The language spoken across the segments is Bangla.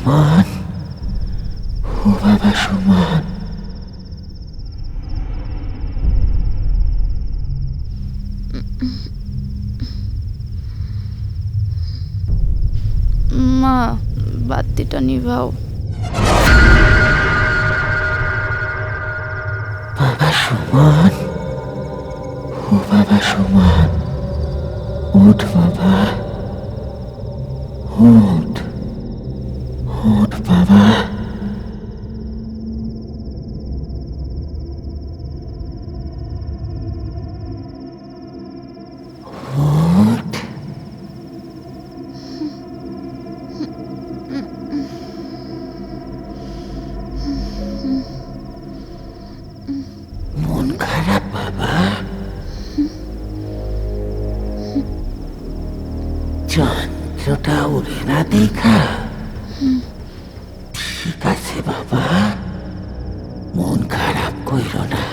সুমন, ও বাবা সুমন। মা, বাতিটা নিভাও। বাবা সুমন, ও বাবা সুমন, ওঠ বাবা, ওঠ, ওঠ বাবা। ওঠ। মন খারাপ বাবা? চন্দ্রটা উড়ে না দেখা? ঠিক আছে বাবা, মন খারাপ কইরো না।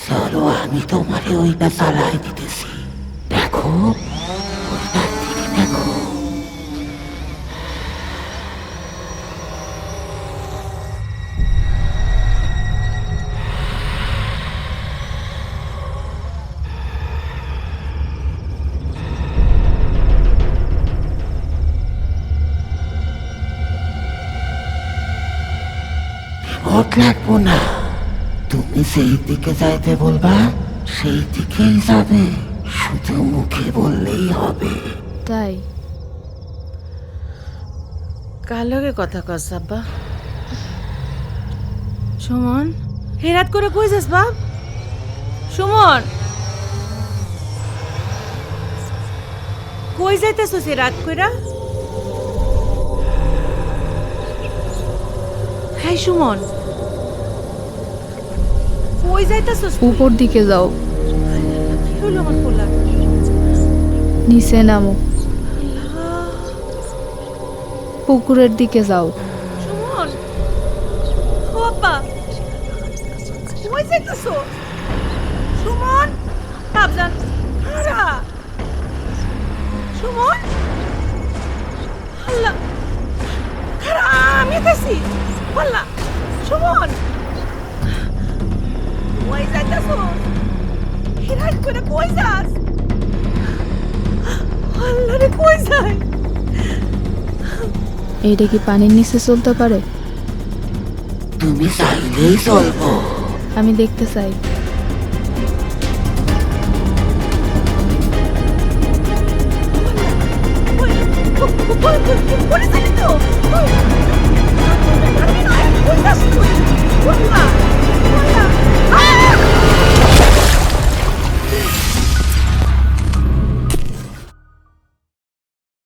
চলো আমি তোমারে ওইটা চালাই দিতেছি, দেখো ওইটার দিকে দেখো। ভোট লাগবো না, তুমি সেই দিকে যাইতে বলবা সেই দিকেই যাবে, শুধু মুখে বললেই হবে। তাই? কার লগে কথা কস আব্বা? সুমন, হে রাত করে কই যাস বাপ? সুমন, কই যাইতেছস এ রাত কইরা? হ্যাঁ সুমন, কই যাইতেছস? উপর দিকে যাও। কি হলো আমার পোলা? নিচে নামো। পুকুরের দিকে যাও। সুমন, ও আব্বা, কই যাইতেছস? সুমন, সাবধান, হারা। সুমন, আল্লাহ, হারা, আমি দেখছি, আল্লাহ, সুমন, কই যাইতেছস? হিরাই করে কই যাস? আল্লাহ রে, কই যাই? এইটা কি পানির নিচে চলতে পারে? তুমি চাইলেই চলবো। আমি দেখতে চাই। পড়ে যাবি তো। কই যাস তুই?